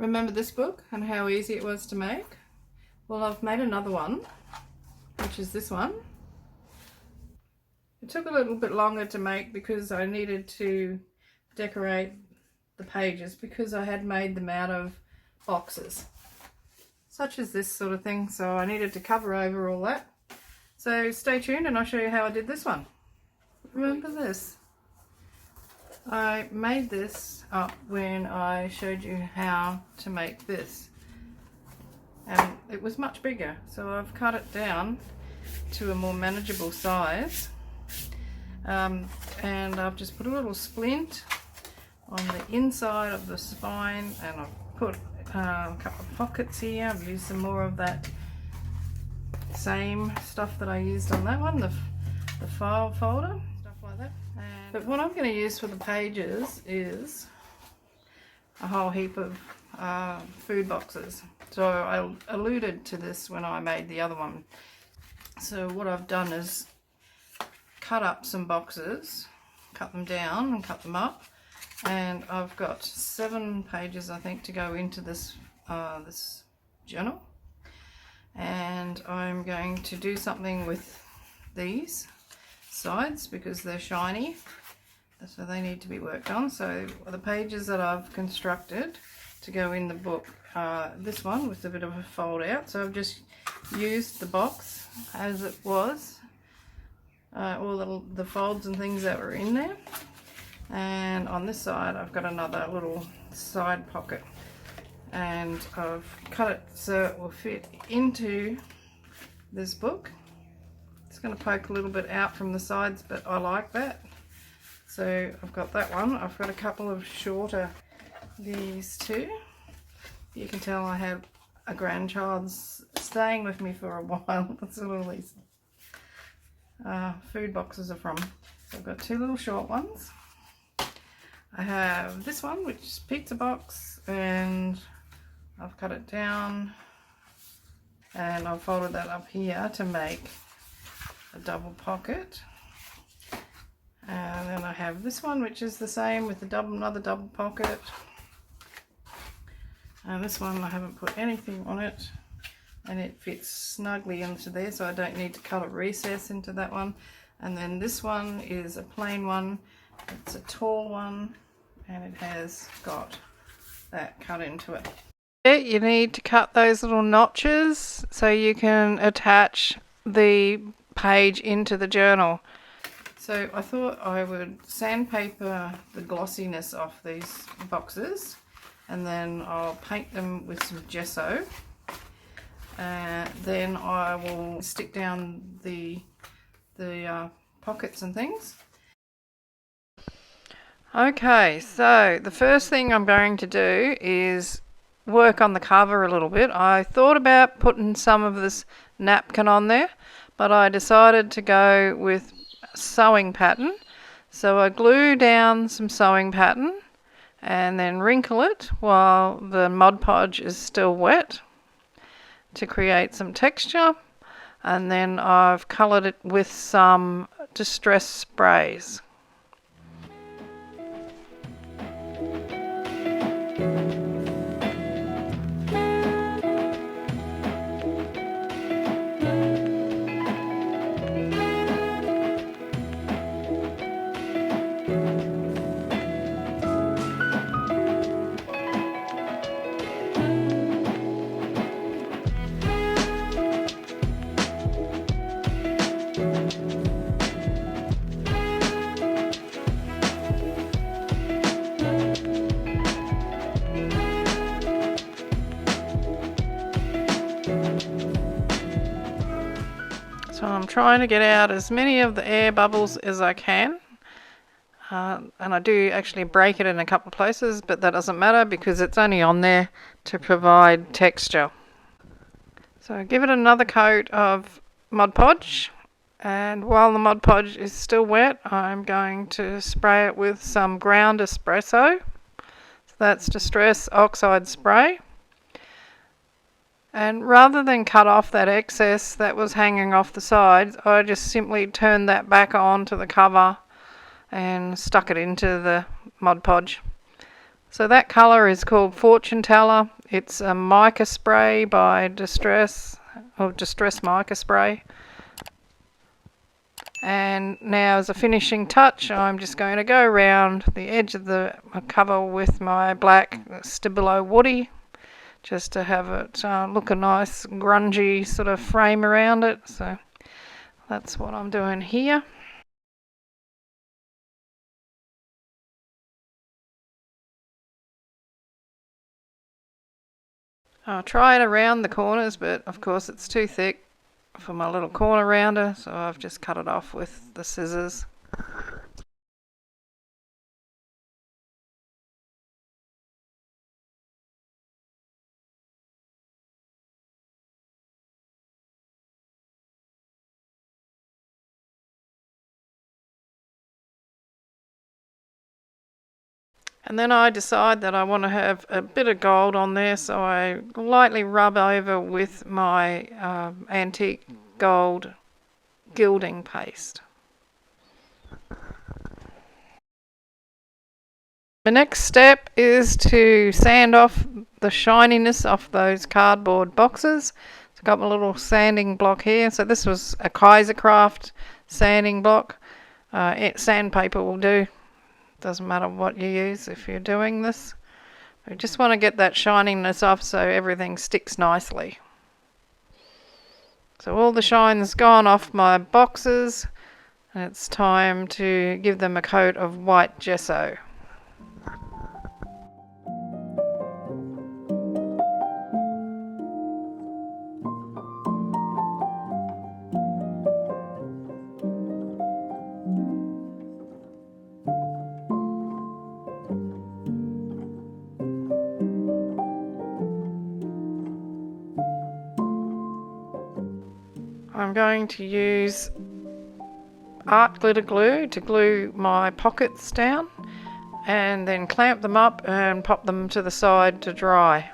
Remember this book and how easy it was to make? Well, I've made another one, which is this one. It took a little bit longer to make because I needed to decorate the pages because I had made them out of boxes, such as this sort of thing, so I needed to cover over all that. So stay tuned and I'll show you how I did this one. Remember this? I made this up when I showed you how to make this, and it was much bigger, so I've cut it down to a more manageable size, and I've just put a little splint on the inside of the spine, and I've put a couple of pockets here. I've used some more of that same stuff that I used on that one, the file folder, stuff like that. But what I'm going to use for the pages is a whole heap of food boxes. So I alluded to this when I made the other one. So what I've done is cut up some boxes, cut them down and cut them up, and I've got 7 pages I think to go into this this journal, and I'm going to do something with these sides because they're shiny, so they need to be worked on. So the pages that I've constructed to go in the book are this one with a bit of a fold out, so I've just used the box as it was, all the folds and things that were in there, and on this side I've got another little side pocket, and I've cut it so it will fit into this book. It's going to poke a little bit out from the sides, but I like that. So I've got that one. I've got a couple of shorter, these two. You can tell I have a grandchild staying with me for a while. That's what all these food boxes are from. So I've got 2 little short ones. I have this one, which is pizza box, and I've cut it down and I've folded that up here to make a double pocket. And then I have this one, which is the same with another double pocket. And this one I haven't put anything on it, and it fits snugly into there, so I don't need to cut a recess into that one. And then this one is a plain one. It's a tall one, and it has got that cut into it. You need to cut those little notches so you can attach the page into the journal. So I thought I would sandpaper the glossiness off these boxes, and then I'll paint them with some gesso, and then I will stick down the pockets and things. Okay, so the first thing I'm going to do is work on the cover a little bit. I thought about putting some of this napkin on there, but I decided to go with sewing pattern. So I glue down some sewing pattern and then wrinkle it while the Mod Podge is still wet to create some texture, and then I've coloured it with some distress sprays. So I'm trying to get out as many of the air bubbles as I can, and I do actually break it in a couple of places, but that doesn't matter because it's only on there to provide texture. So give it another coat of Mod Podge, and while the Mod Podge is still wet, I'm going to spray it with some ground espresso. So that's Distress Oxide Spray. And rather than cut off that excess that was hanging off the sides, I just simply turned that back onto the cover and stuck it into the Mod Podge. So that colour is called Fortune Teller. It's a mica spray by Distress Mica Spray. And now as a finishing touch, I'm just going to go around the edge of the cover with my black Stabilo Woody, just to have it look a nice grungy sort of frame around it. So that's what I'm doing here. I'll try it around the corners, but of course it's too thick for my little corner rounder, so I've just cut it off with the scissors. And then I decide that I want to have a bit of gold on there, so I lightly rub over with my antique gold gilding paste. The next step is to sand off the shininess off those cardboard boxes. So I've got my little sanding block here. So this was a Kaisercraft sanding block. Sandpaper will do. Doesn't matter what you use if you're doing this. I just want to get that shininess off so everything sticks nicely. So all the shine's gone off my boxes, and it's time to give them a coat of white gesso. I'm going to use art glitter glue to glue my pockets down, and then clamp them up and pop them to the side to dry.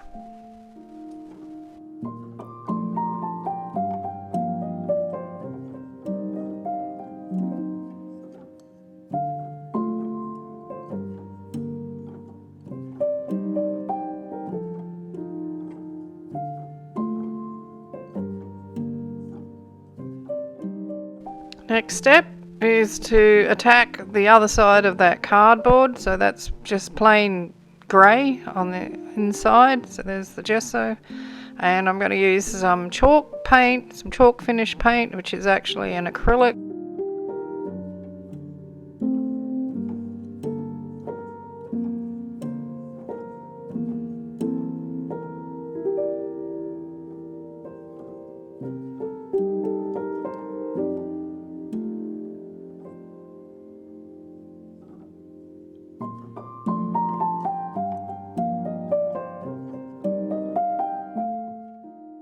Next step is to attack the other side of that cardboard. So that's just plain grey on the inside. So there's the gesso. And I'm going to use some chalk paint, some chalk finish paint, which is actually an acrylic.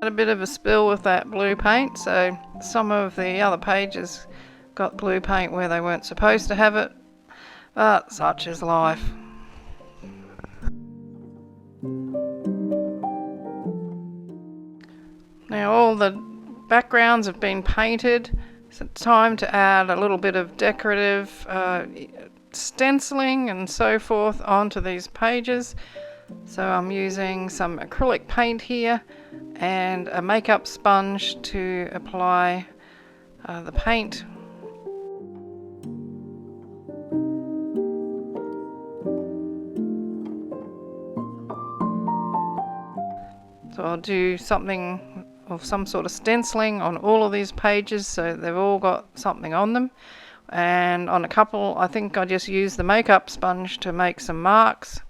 A bit of a spill with that blue paint, so some of the other pages got blue paint where they weren't supposed to have it, but such is life. Now all the backgrounds have been painted, so it's time to add a little bit of decorative stenciling and so forth onto these pages. So I'm using some acrylic paint here and a makeup sponge to apply the paint. So I'll do something of some sort of stenciling on all of these pages so they've all got something on them. And on a couple, I think I just use the makeup sponge to make some marks.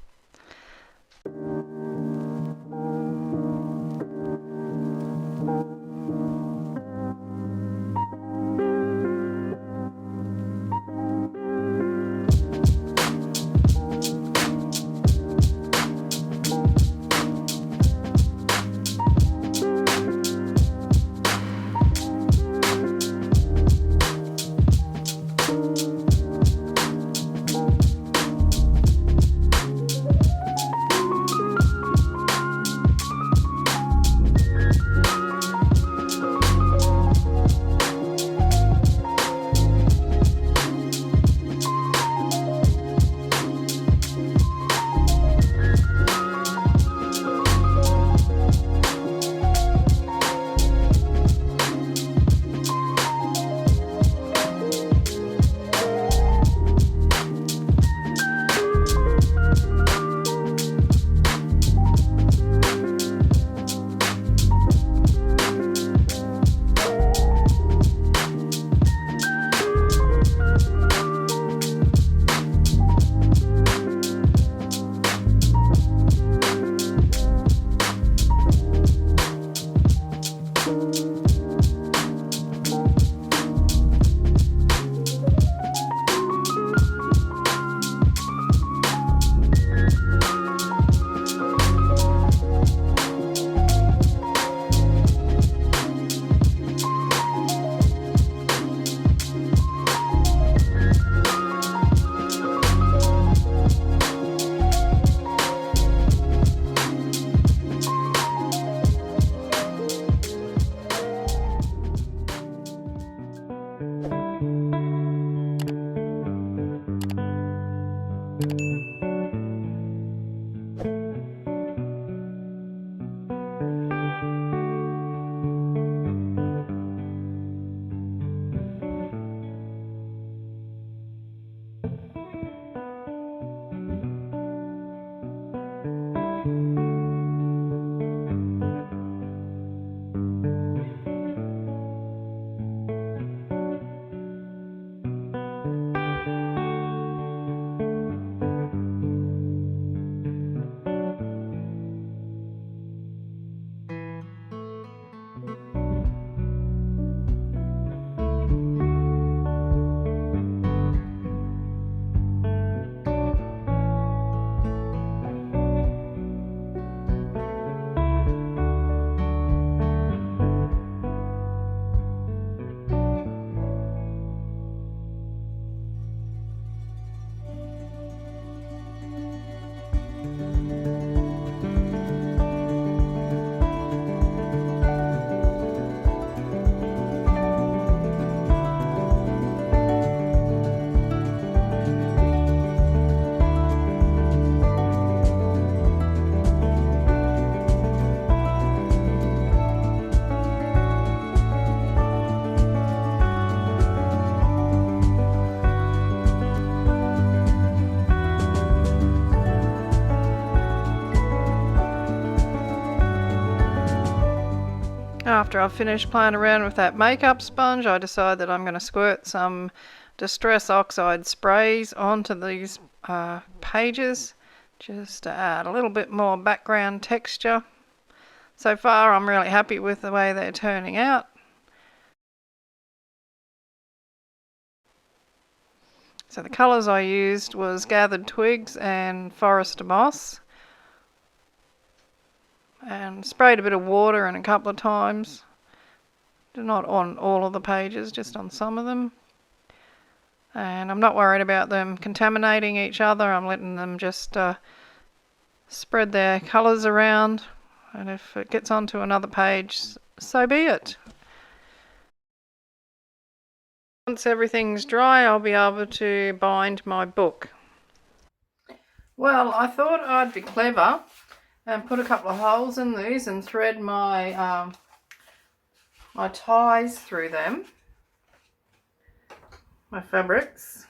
After I've finished playing around with that makeup sponge, I decide that I'm going to squirt some Distress Oxide sprays onto these pages just to add a little bit more background texture. So far I'm really happy with the way they're turning out. So the colours I used was Gathered Twigs and Forest Moss, and sprayed a bit of water in a couple of times, not on all of the pages, just on some of them. And I'm not worried about them contaminating each other. I'm letting them just spread their colours around, and if it gets onto another page, so be it. Once everything's dry, I'll be able to bind my book. Well, I thought I'd be clever and put a couple of holes in these and thread my my ties through them, my fabrics,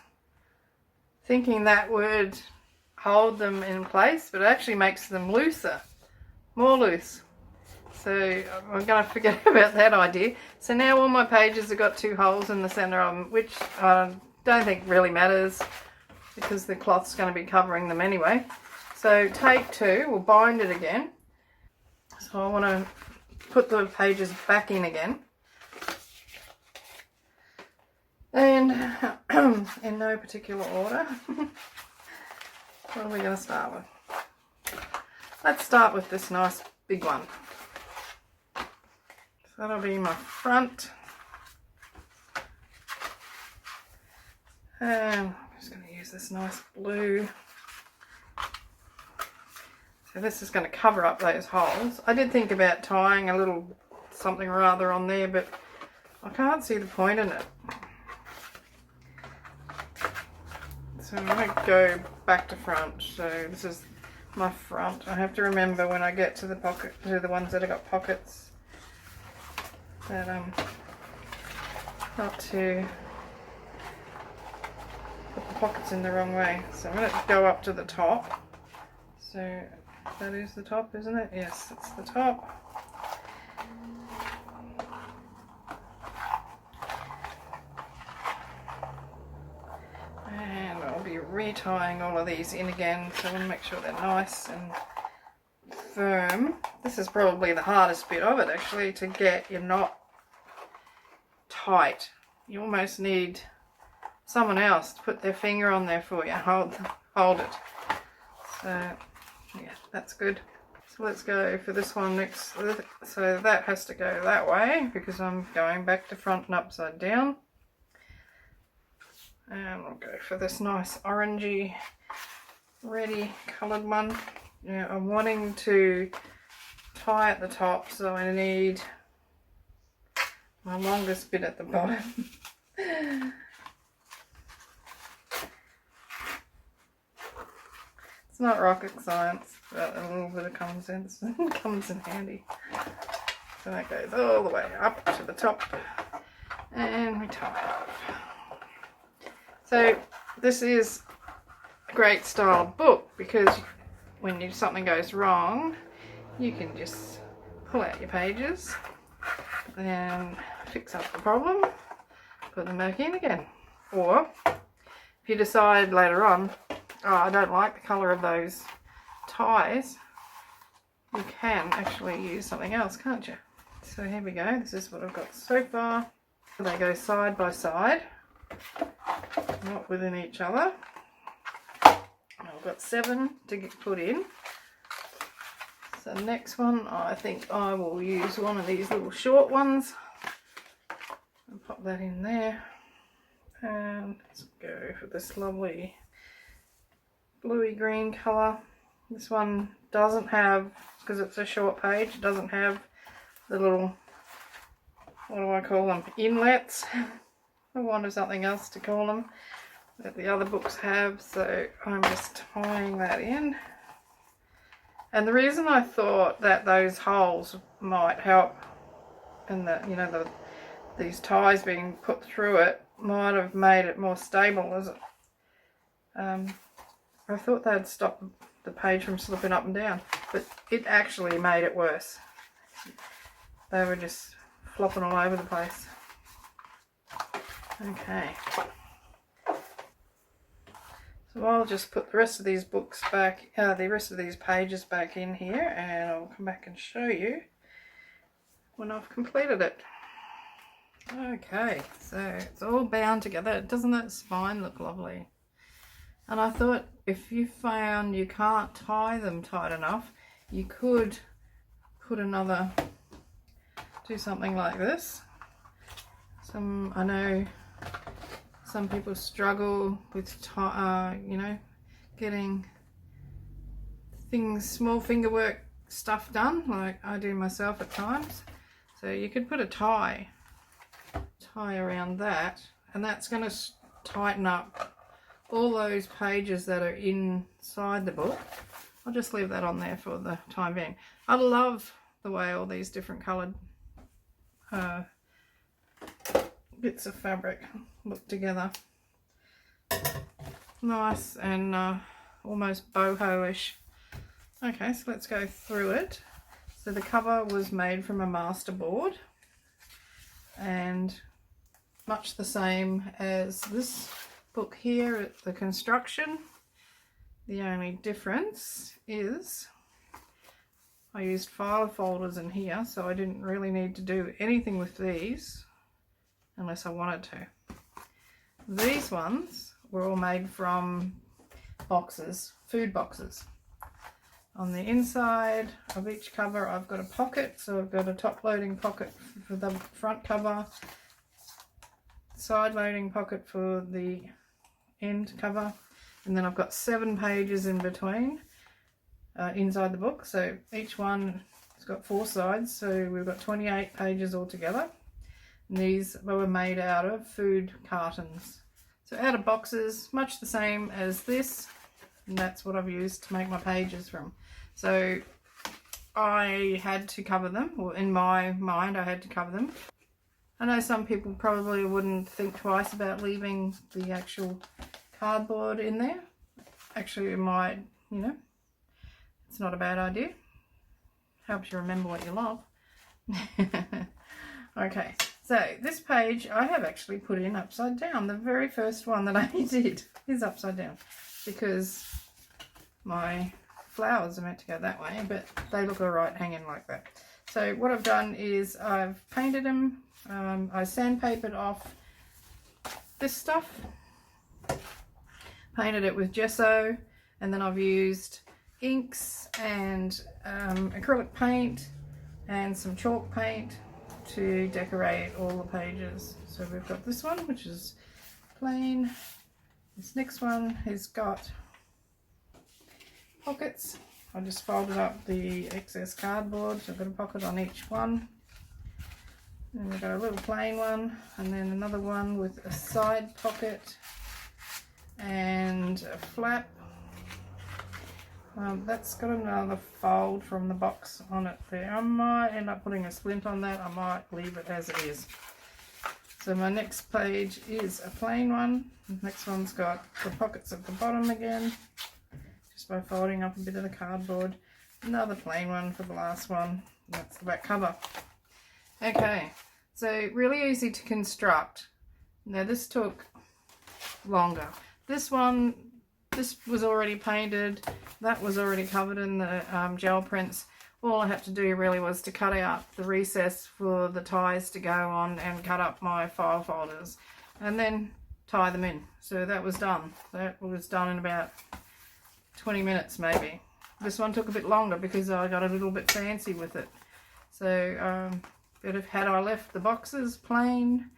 thinking that would hold them in place, but it actually makes them looser, more loose. So I'm going to forget about that idea. So now all my pages have got 2 holes in the centre of them, which I don't think really matters because the cloth's going to be covering them anyway. So take 2, we'll bind it again. So I want to put the pages back in again. And in no particular order. What are we going to start with? Let's start with this nice big one. So that'll be my front. And I'm just going to use this nice blue. So this is going to cover up those holes. I did think about tying a little something or other on there, but I can't see the point in it. So I'm going to go back to front. So this is my front. I have to remember when I get to the pocket, to the ones that have got pockets, that not to put the pockets in the wrong way. So I'm going to go up to the top. So that is the top, isn't it? Yes, it's the top. And I'll be retying all of these in again, so I want to make sure they're nice and firm. This is probably the hardest bit of it, actually, to get your knot tight. You almost need someone else to put their finger on there for you, hold it. So yeah, that's good. So let's go for this one next. So that has to go that way because I'm going back to front and upside down. And I'll go for this nice orangey, reddy coloured one. Yeah, I'm wanting to tie at the top, so I need my longest bit at the bottom. It's not rocket science, but a little bit of common sense comes in handy. So that goes all the way up to the top, and we tie it off. So this is a great style book because when something goes wrong, you can just pull out your pages and fix up the problem, put them back in again. Or if you decide later on, oh, I don't like the colour of those ties, you can actually use something else, can't you? So here we go. This is what I've got so far. They go side by side, not within each other. I've got 7 to get put in. So next one, I think I will use one of these little short ones and pop that in there. And let's go for this lovely bluey green colour. This one doesn't have, because it's a short page, it doesn't have the little, what do I call them, inlets. I wanted something else to call them that the other books have, so I'm just tying that in. And the reason I thought that those holes might help, and that, you know, these ties being put through it might have made it more stable, as it I thought they'd stop the page from slipping up and down, but it actually made it worse. they were just flopping all over the place. Okay. So I'll just put the rest of these books back, the rest of these pages back in here, and I'll come back and show you when I've completed it. Okay, so it's all bound together. Doesn't that spine look lovely? And I thought if you found you can't tie them tight enough, you could put do something like this. I know some people struggle with you know, getting small fingerwork stuff done, like I do myself at times. So you could put a tie around that, and that's going to tighten up all those pages that are inside the book. I'll just leave that on there for the time being. I love the way all these different coloured bits of fabric look together. Nice and almost boho-ish. Okay, so let's go through it. So the cover was made from a masterboard, and much the same as this book here at the construction. The only difference is I used file folders in here, so I didn't really need to do anything with these unless I wanted to. These ones were all made from boxes, food boxes. On the inside of each cover I've got a pocket, so I've got a top loading pocket for the front cover, side loading pocket for the end cover, and then I've got 7 pages in between inside the book. So each one has got 4 sides, so we've got 28 pages altogether. And these were made out of food cartons, so out of boxes, much the same as this, and that's what I've used to make my pages from. So I had to cover them, or in my mind I had to cover them. I know some people probably wouldn't think twice about leaving the actual cardboard in there. Actually, it might, you know, it's not a bad idea. Helps you remember what you love. Okay, so this page I have actually put in upside down. The very first one that I did is upside down, because my flowers are meant to go that way, but they look alright hanging like that. So what I've done is I've painted them. I sandpapered off this stuff, painted it with gesso, and then I've used inks and acrylic paint and some chalk paint to decorate all the pages. So we've got this one, which is plain. This next one has got pockets. I just folded up the excess cardboard, so I've got a pocket on each one. Then we've got a little plain one, and then another one with a side pocket and a flap. That's got another fold from the box on it there. I might end up putting a splint on that. I might leave it as it is. So my next page is a plain one. The next one's got the pockets at the bottom again, just by folding up a bit of the cardboard. Another plain one for the last one. That's the back cover. Okay, so really easy to construct. Now this took longer. This was already painted. That was already covered in the gel prints. All I had to do really was to cut out the recess for the ties to go on and cut up my file folders and then tie them in. So that was done. That was done in about 20 minutes maybe. This one took a bit longer because I got a little bit fancy with it. So but if had I left the boxes plain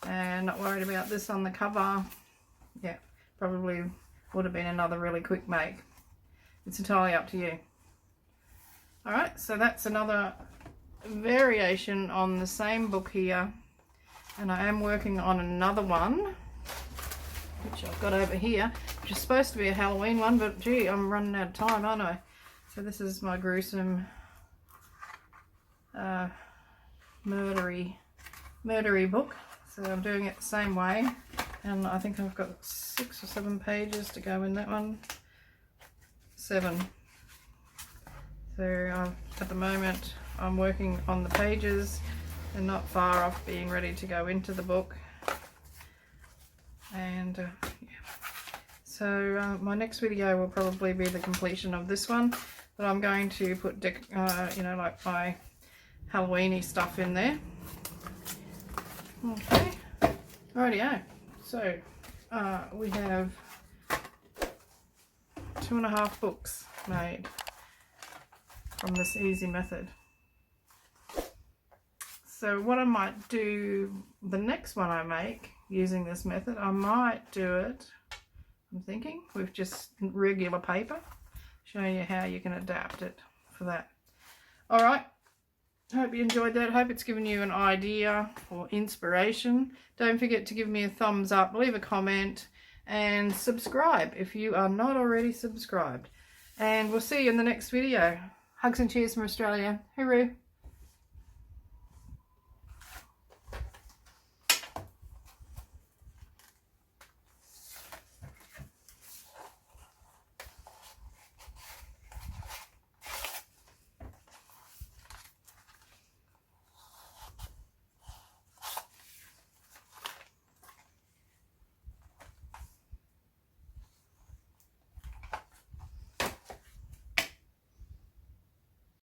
and not worried about this on the cover, yeah, probably would have been another really quick make. It's entirely up to you. Alright, so that's another variation on the same book here, and I am working on another one which I've got over here, which is supposed to be a Halloween one, but gee, I'm running out of time, aren't I? So this is my gruesome murdery book, so I'm doing it the same way, and I think I've got 6 or 7 pages to go in that one. 7. So at the moment I'm working on the pages and not far off being ready to go into the book. And yeah. So my next video will probably be the completion of this one, but I'm going to put you know, like my Halloweeny stuff in there. Okay, rightio. So we have 2.5 books made from this easy method. So what I might do, the next one I make using this method, I might do it, I'm thinking, with just regular paper, showing you how you can adapt it for that. Alright, hope you enjoyed that. Hope it's given you an idea or inspiration. Don't forget to give me a thumbs up, leave a comment, and subscribe if you are not already subscribed. And we'll see you in the next video. Hugs and cheers from Australia. Hooroo!